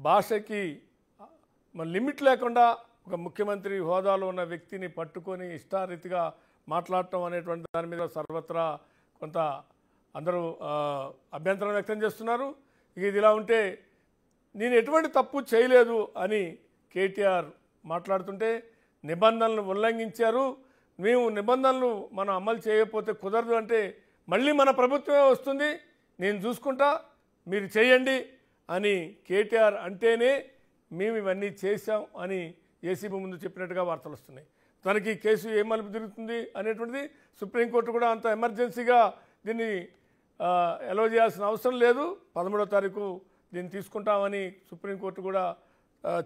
భాషకి లిమిట్ లేకుండా ఒక ముఖ్యమంత్రి హోదాలో ఉన్న వ్యక్తిని పట్టుకొని ఇష్టారీతిగా మాట్లాడటం అనేటువంటి దాని మీద సర్వత్రా కొంత అందరూ అభ్యంతరం వ్యక్తం చేస్తున్నారు. ఇది ఇలా ఉంటే నేను ఎటువంటి తప్పు చేయలేదు అని కేటీఆర్ మాట్లాడుతుంటే నిబంధనలు ఉల్లంఘించారు, మేము నిబంధనలు మనం అమలు చేయకపోతే కుదరదు అంటే మళ్ళీ మన ప్రభుత్వమే వస్తుంది, నేను చూసుకుంటా మీరు చేయండి అని కేటీఆర్ అంటేనే మేము ఇవన్నీ చేశాం అని ఏసీబీ ముందు చెప్పినట్టుగా వార్తలు వస్తున్నాయి. తనకి కేసు ఏ మలుపు తిరుగుతుంది అనేటువంటిది సుప్రీంకోర్టు కూడా అంత ఎమర్జెన్సీగా దీన్ని ఎలో చేయాల్సిన అవసరం లేదు, 13వ తారీఖు దీన్ని తీసుకుంటామని సుప్రీంకోర్టు కూడా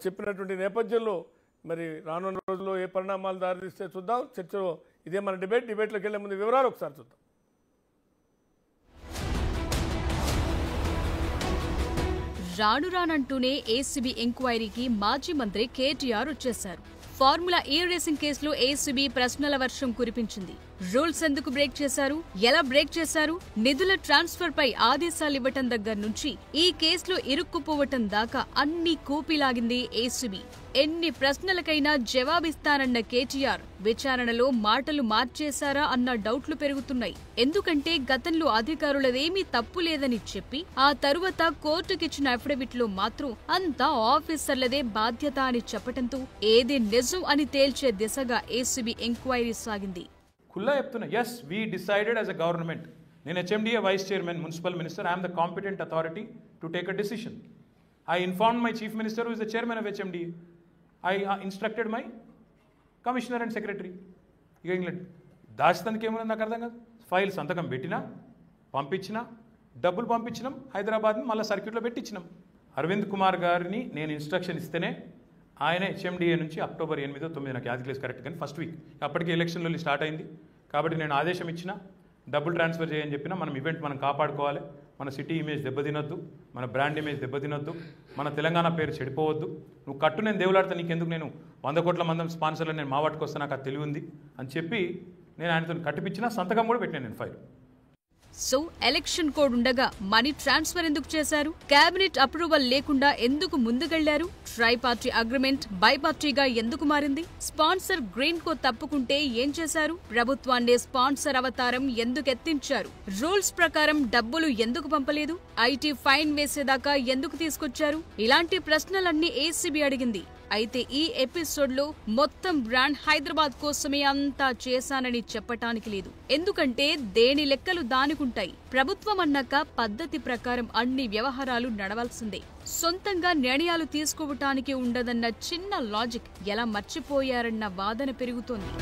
చెప్పినటువంటి నేపథ్యంలో మరి రానున్న రోజుల్లో ఏ పరిణామాలు దారితీస్తే చూద్దాం. చర్చలో ఇదే మన డిబేట్లోకి వెళ్లే ముందు వివరాలు ఒకసారి చూద్దాం. రానురానంటూనే ఏసీబీ ఎంక్వైరీకి మాజీ మంత్రి కేటీఆర్ వచ్చేశారు. ఫార్ములా ఈ రేసింగ్ కేసులో ఏసీబీ ప్రశ్నల వర్షం కురిపించింది. రూల్స్ ఎందుకు బ్రేక్ చేశారు, ఎలా బ్రేక్ చేశారు, నిధుల ట్రాన్స్ఫర్ పై ఆదేశాలు ఇవ్వటం దగ్గర నుంచి ఈ కేసులో ఇరుక్కుపోవటం దాకా అన్ని కూపిలాగింది ఏసీబీ. ఎన్ని ప్రశ్నలకైనా జవాబిస్తానన్న కేటీఆర్ విచారణలో మాటలు మార్చేశారా అన్న డౌట్లు పెరుగుతున్నాయి. ఎందుకంటే గతంలో అధికారులదేమీ తప్పు లేదని చెప్పి ఆ తరువాత కోర్టుకిచ్చిన అఫిడవిట్లో మాత్రం అంతా ఆఫీసర్లదే బాధ్యత అని చెప్పటంతో ఏది నిజం అని తేల్చే దిశగా ఏసీబీ ఎంక్వైరీ సాగింది. ఖుల్లా చెప్తున్నా, yes we decided as a government. నేను HMDA vice chairman, municipal minister, I'm the competent authority to take a decision. I informed my chief minister who is the chairman of HMDA. I instructed my commissioner and secretary. ఇక England దాచితందుకు ఏముంది నాకు అర్థం కాదు. File సంతకం పెట్టినా, పంపించినా, డబ్బులు పంపించినాం, హైదరాబాద్ని మళ్ళీ సర్క్యూట్లో పెట్టించినాం. అరవింద్ కుమార్ గారిని నేను ఇన్స్ట్రక్షన్ ఇస్తేనే ఆయన హెచ్ఎండిఏ నుంచి అక్టోబర్ 8, 9 నాకు యాద్ క్లేస్ కరెక్ట్ కానీ ఫస్ట్ వీక్ అప్పటికి ఎలక్షన్లో స్టార్ట్ అయింది. కాబట్టి నేను ఆదేశం ఇచ్చిన డబ్బులు ట్రాన్స్ఫర్ చేయని చెప్పినా మనం ఈవెంట్ మనం కాపాడుకోవాలి, మన సిటీ ఇమేజ్ దెబ్బతినొద్దు, మన బ్రాండ్ ఇమేజ్ దెబ్బతినొద్దు, మన తెలంగాణ పేరు చెడిపోవద్దు, నువ్వు కట్టు నేను దేవులాడితే నీకెందుకు, నేను 100 కోట్ల మంది స్పాన్సర్లు నేను మా వాటికి వస్తే నాకు అది తెలివి ఉంది అని చెప్పి నేను ఆయనతో కట్టిపించిన, సంతకం కూడా పెట్టినాను నేను ఫైల్. సో ఎలక్షన్ కోడ్ ఉండగా మనీ ట్రాన్స్ఫర్ ఎందుకు చేశారు, కేబినెట్ అప్రూవల్ లేకుండా ఎందుకు ముందుకెళ్లారు, ట్రై పార్టీ అగ్రిమెంట్ బై పార్టీగా ఎందుకు మారింది, స్పాన్సర్ గ్రీన్ కో తప్పుకుంటే ఏం చేశారు, ప్రభుత్వాన్నే స్పాన్సర్ అవతారం ఎందుకు ఎత్తించారు, రూల్స్ ప్రకారం డబ్బులు ఎందుకు పంపలేదు, ఐటీ ఫైన్ వేసేదాకా ఎందుకు తీసుకొచ్చారు, ఇలాంటి ప్రశ్నలన్నీ ఏసీబీ అడిగింది. అయితే ఈ ఎపిసోడ్లో మొత్తం బ్రాండ్ హైదరాబాద్ కోసమే అంతా చేశానని చెప్పటానికి లేదు. ఎందుకంటే దేని లెక్కలు దానికుంటాయి. ప్రభుత్వం అన్నాక పద్ధతి ప్రకారం అన్ని వ్యవహారాలు నడవాల్సిందే. సొంతంగా నిర్ణయాలు తీసుకోవటానికి ఉండదన్న చిన్న లాజిక్ ఎలా మర్చిపోయారన్న వాదన పెరుగుతోంది.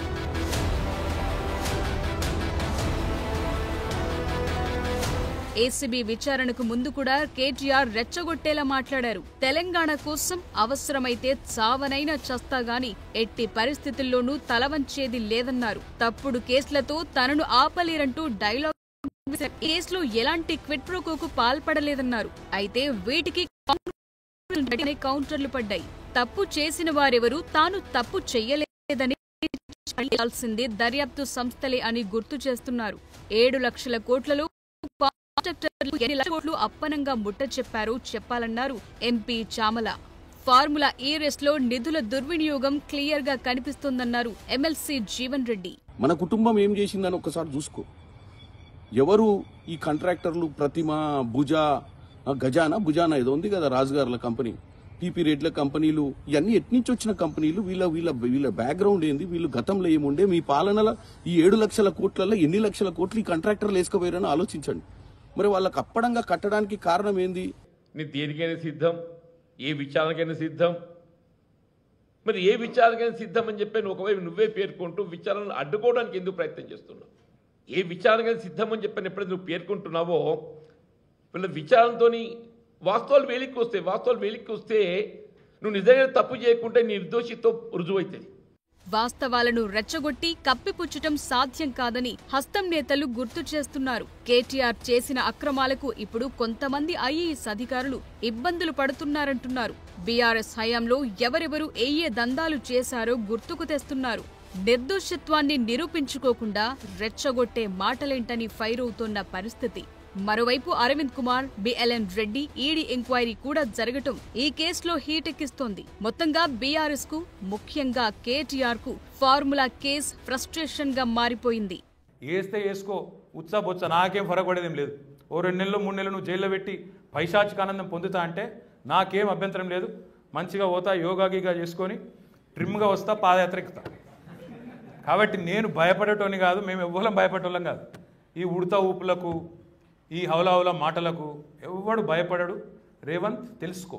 ఏసీబీ విచారణకు ముందు కూడా కేటీఆర్ రెచ్చగొట్టేలా మాట్లాడారు. తెలంగాణ కోసం అవసరమైతే చావనైనా చస్తాగాని ఎట్టి పరిస్థితుల్లోనూ తలవంచేది లేదన్నారు. తప్పుడు కేసులతో తనను ఆపలేరంటూ డైలాగ్. కేసులో ఎలాంటి క్విడ్ ప్రోకోకు పాల్పడలేదన్నారు. అయితే వీటికి కౌంటర్లు పడ్డాయి. తప్పు చేసిన వారెవరూ తాను తప్పు చెయ్యలేదని దర్యాప్తు సంస్థలే అని గుర్తు చేస్తున్నారు. 7 లక్షల కోట్లలో కాంట్రాక్టర్లు ఎన్ని లక్షల కోట్లు అప్పనంగా ముట్ట చెప్పారో చెప్పాలన్నారు ఎంపీ చామల. ఫార్ములా ఈ రేస్లో నిధుల దుర్వినియోగం క్లియర్ గా కనిపిస్తోందన్నారు ఎమ్మెల్సీ జీవన్ రెడ్డి. మన కుటుంబం ఏం చేసిందని ఒక్కసారి చూసుకో. ఎవరు ఈ కాంట్రాక్టర్లు? ప్రతిమ, భుజానా ఏదో ఉంది కదా, రాజుగారుల కంపెనీ, టీపీ రేట్ల కంపెనీలు, ఇవన్నీ ఎట్నుంచి వచ్చిన కంపెనీలు? వీళ్ళ బ్యాక్గ్రౌండ్ ఏంది? వీళ్ళు గతంలో ఏముండే? మీ పాలనలో ఈ 7 లక్షల కోట్లలో ఎన్ని లక్షల కోట్లు ఈ కాంట్రాక్టర్లు వేసుకోపోయారని ఆలోచించండి. మరి వాళ్ళకి అప్పడంగా కట్టడానికి కారణం ఏంది? నీ దేనికైనా సిద్ధం, ఏ విచారణకైనా సిద్ధం. మరి ఏ విచారణకైనా సిద్ధం అని చెప్పి ఒకవైపు నువ్వే పేర్కొంటూ విచారణను అడ్డుకోవడానికి ఎందుకు ప్రయత్నం చేస్తున్నావు? ఏ విచారణకైనా సిద్ధం అని చెప్పని ఎప్పుడైతే నువ్వు పేర్కొంటున్నావో వీళ్ళ విచారణతో వాస్తవాలు వేలికి వస్తే నువ్వు నిజంగా తప్పు చేయకుంటే నీ నిర్దోషితో రుజువైతుంది. వాస్తవాలను రెచ్చగొట్టి కప్పిపుచ్చటం సాధ్యం కాదని హస్తం నేతలు గుర్తు చేస్తున్నారు. కేటీఆర్ చేసిన అక్రమాలకు ఇప్పుడు కొంతమంది ఐఏఎస్ అధికారులు ఇబ్బందులు పడుతున్నారంటున్నారు. బీఆర్ఎస్ హయాంలో ఎవరెవరు ఏ దందాలు చేశారో గుర్తుకు తెస్తున్నారు. నిర్దోషిత్వాన్ని నిరూపించుకోకుండా రెచ్చగొట్టే మాటలేంటని ఫైర్ అవుతోన్న పరిస్థితి. మరోవైపు Aravind Kumar, BLN Reddy ED enquiry కూడా జరగటం ఈ కేసులో హీట్ ఎక్కిస్తోంది. మొత్తంగా బీఆర్ఎస్ కు, ముఖ్యంగా కేటీఆర్ కు ఫార్ములా కేస్ ఫ్రస్ట్రేషన్ గా మారిపోయింది. వేస్తే వేసుకో, ఉత్సాహ నాకేం ఫరక పడేదేం లేదు. ఓ 2 నెలలు 3 నెలలు నువ్వు జైల్లో పెట్టి పైశాచిక ఆనందం పొందుతా అంటే నాకేం అభ్యంతరం లేదు. మంచిగా పోతా, యోగా గీగా చేసుకొని ట్రిమ్గా వస్తా, పాదయాత్ర ఎక్కుతా. కాబట్టి నేను భయపడేటోని కాదు, మేము ఎవ్వరం భయపడేటోళ్ళం కాదు. ఈ ఉడత ఊపులకు, ఈ హౌలా మాటలకు ఎవ్వడు భయపడడు. రేవంత్ తెలుసుకో.